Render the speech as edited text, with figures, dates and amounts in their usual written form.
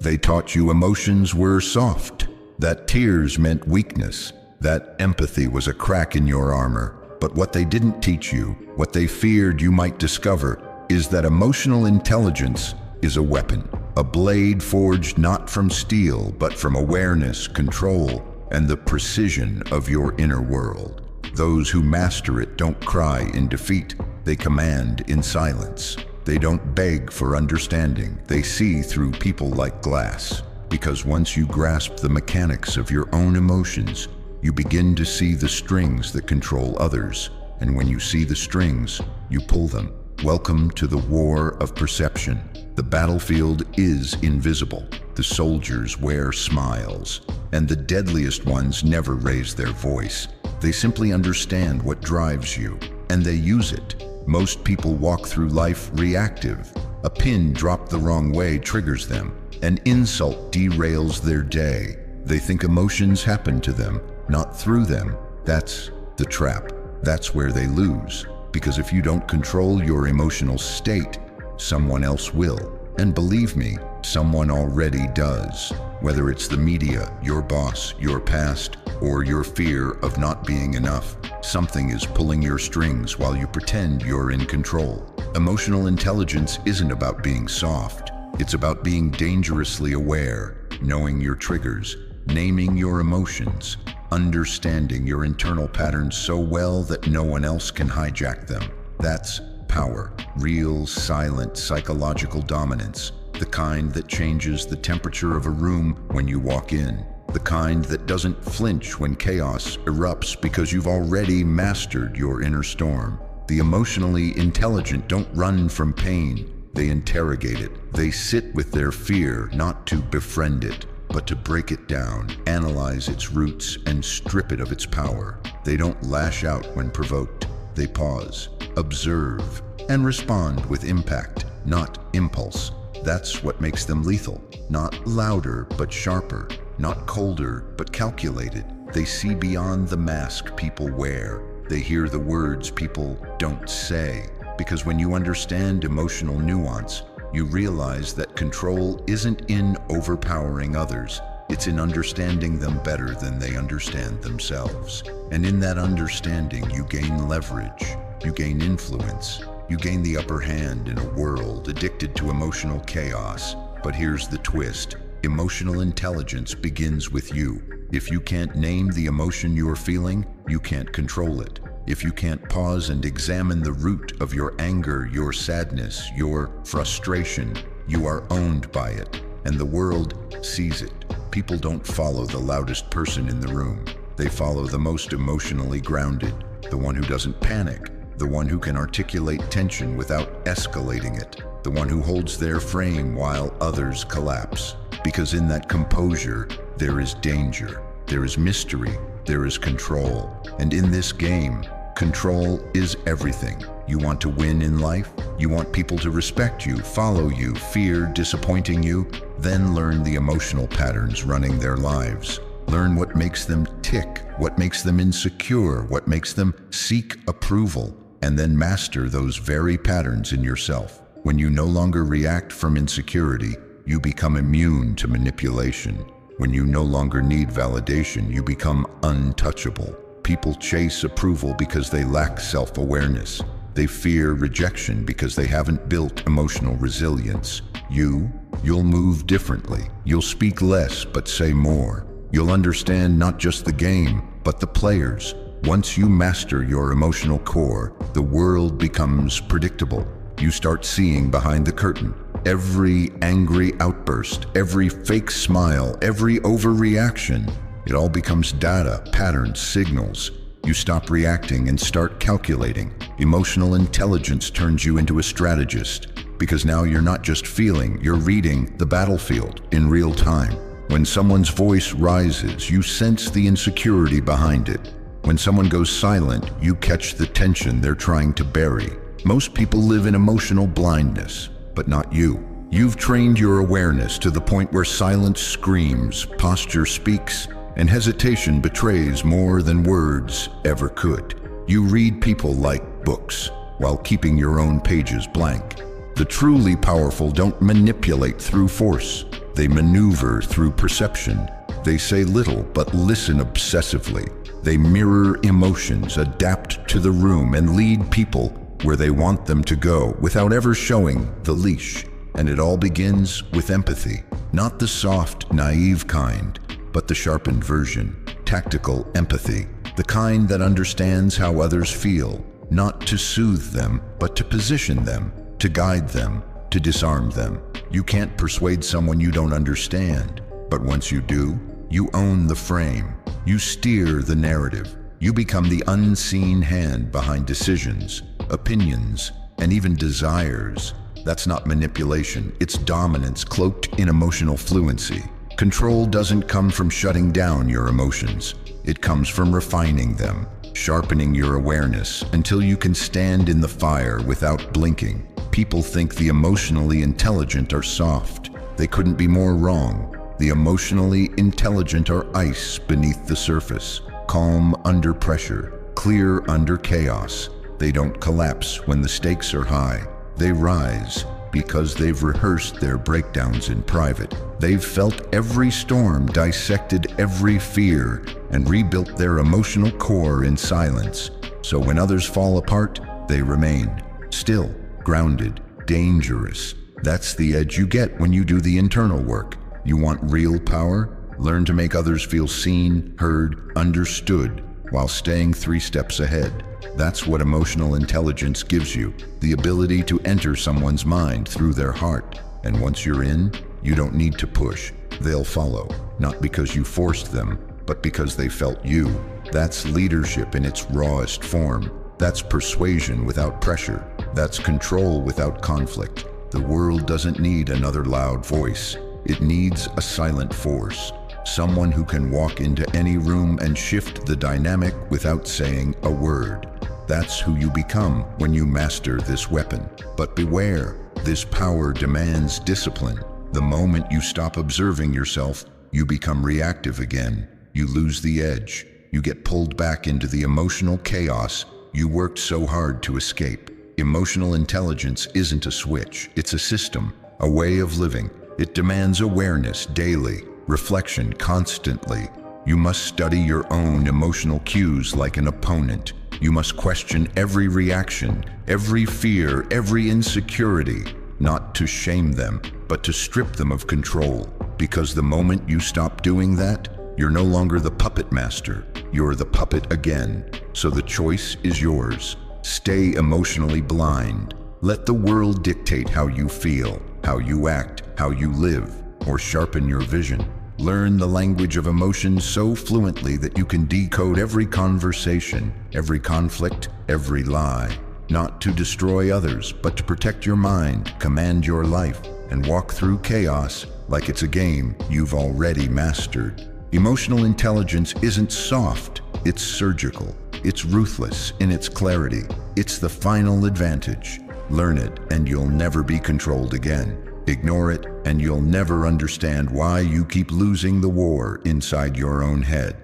They taught you emotions were soft, that tears meant weakness, that empathy was a crack in your armor. But what they didn't teach you, what they feared you might discover, is that emotional intelligence is a weapon, a blade forged not from steel, but from awareness, control, and the precision of your inner world. Those who master it don't cry in defeat, they command in silence. They don't beg for understanding, they see through people like glass. Because once you grasp the mechanics of your own emotions, you begin to see the strings that control others. And when you see the strings, you pull them. Welcome to the war of perception. The battlefield is invisible. The soldiers wear smiles, and the deadliest ones never raise their voice. They simply understand what drives you, and they use it. Most people walk through life reactive. A pin dropped the wrong way triggers them. An insult derails their day. They think emotions happen to them, not through them. That's the trap. That's where they lose. Because if you don't control your emotional state, someone else will. And believe me, someone already does. Whether it's the media, your boss, your past, or your fear of not being enough, something is pulling your strings while you pretend you're in control. Emotional intelligence isn't about being soft. It's about being dangerously aware, knowing your triggers, naming your emotions, understanding your internal patterns so well that no one else can hijack them. That's power, real, silent, psychological dominance, the kind that changes the temperature of a room when you walk in, the kind that doesn't flinch when chaos erupts because you've already mastered your inner storm. The emotionally intelligent don't run from pain, they interrogate it. They sit with their fear, not to befriend it, but to break it down, analyze its roots, and strip it of its power. They don't lash out when provoked. They pause, observe, and respond with impact, not impulse. That's what makes them lethal. Not louder, but sharper. Not colder, but calculated. They see beyond the mask people wear. They hear the words people don't say. Because when you understand emotional nuance, you realize that control isn't in overpowering others. It's in understanding them better than they understand themselves. And in that understanding, you gain leverage, you gain influence, you gain the upper hand in a world addicted to emotional chaos. But here's the twist. Emotional intelligence begins with you. If you can't name the emotion you're feeling, you can't control it. If you can't pause and examine the root of your anger, your sadness, your frustration, you are owned by it, and the world sees it. People don't follow the loudest person in the room. They follow the most emotionally grounded, the one who doesn't panic, the one who can articulate tension without escalating it, the one who holds their frame while others collapse. Because in that composure, there is danger, there is mystery, there is control. And in this game, control is everything. You want to win in life? You want people to respect you, follow you, fear disappointing you? Then learn the emotional patterns running their lives. Learn what makes them tick, what makes them insecure, what makes them seek approval, and then master those very patterns in yourself. When you no longer react from insecurity, you become immune to manipulation. When you no longer need validation, you become untouchable. People chase approval because they lack self-awareness. They fear rejection because they haven't built emotional resilience. You'll move differently. You'll speak less but say more. You'll understand not just the game, but the players. Once you master your emotional core, the world becomes predictable. You start seeing behind the curtain. Every angry outburst, every fake smile, every overreaction, it all becomes data, patterns, signals. You stop reacting and start calculating. Emotional intelligence turns you into a strategist, because now you're not just feeling, you're reading the battlefield in real time. When someone's voice rises, you sense the insecurity behind it. When someone goes silent, you catch the tension they're trying to bury. Most people live in emotional blindness, but not you. You've trained your awareness to the point where silence screams, posture speaks, and hesitation betrays more than words ever could. You read people like books, while keeping your own pages blank. The truly powerful don't manipulate through force. They maneuver through perception. They say little but listen obsessively. They mirror emotions, adapt to the room, and lead people where they want them to go without ever showing the leash. And it all begins with empathy. Not the soft, naive kind, but the sharpened version. Tactical empathy. The kind that understands how others feel, not to soothe them, but to position them, to guide them, to disarm them. You can't persuade someone you don't understand, but once you do, you own the frame. You steer the narrative. You become the unseen hand behind decisions, opinions, and even desires. That's not manipulation, it's dominance cloaked in emotional fluency. Control doesn't come from shutting down your emotions. It comes from refining them, sharpening your awareness until you can stand in the fire without blinking. People think the emotionally intelligent are soft. They couldn't be more wrong. The emotionally intelligent are ice beneath the surface, calm under pressure, clear under chaos. They don't collapse when the stakes are high. They rise because they've rehearsed their breakdowns in private. They've felt every storm, dissected every fear, and rebuilt their emotional core in silence. So when others fall apart, they remain still, grounded, dangerous. That's the edge you get when you do the internal work. You want real power? Learn to make others feel seen, heard, understood, while staying 3 steps ahead. That's what emotional intelligence gives you, the ability to enter someone's mind through their heart. And once you're in, you don't need to push. They'll follow, not because you forced them, but because they felt you. That's leadership in its rawest form. That's persuasion without pressure. That's control without conflict. The world doesn't need another loud voice. It needs a silent force. Someone who can walk into any room and shift the dynamic without saying a word. That's who you become when you master this weapon. But beware, this power demands discipline. The moment you stop observing yourself, you become reactive again. You lose the edge. You get pulled back into the emotional chaos you worked so hard to escape. Emotional intelligence isn't a switch, it's a system, a way of living. It demands awareness daily, reflection constantly. You must study your own emotional cues like an opponent. You must question every reaction, every fear, every insecurity, not to shame them, but to strip them of control. Because the moment you stop doing that, you're no longer the puppet master, you're the puppet again. So the choice is yours. Stay emotionally blind. Let the world dictate how you feel, how you act, how you live, or sharpen your vision. Learn the language of emotion so fluently that you can decode every conversation, every conflict, every lie. Not to destroy others, but to protect your mind, command your life, and walk through chaos like it's a game you've already mastered. Emotional intelligence isn't soft, it's surgical. It's ruthless in its clarity. It's the final advantage. Learn it and you'll never be controlled again. Ignore it and you'll never understand why you keep losing the war inside your own head.